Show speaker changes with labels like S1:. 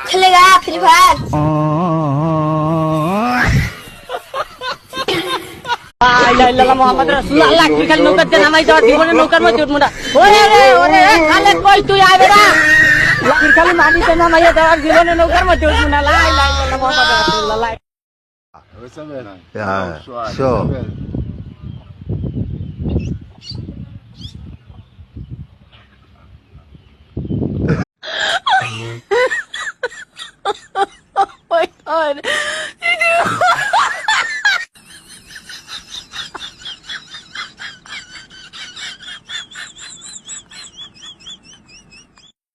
S1: খেলেগা free fire.
S2: Mohammad রাসূলুল্লাহ খালি নৌকাতে নামাই দেওয়া জীবনে নৌকার মধ্যে উঠবো না। ওরে রে ওরে খালে কই তুই আইবে না খালি মাটিতে নামাইয়া দেওয়ার জীবনে নৌকার মধ্যে উঠবো না। লাই লাই মোহাম্মদ রাসূলুল্লাহ।
S3: Ja, so.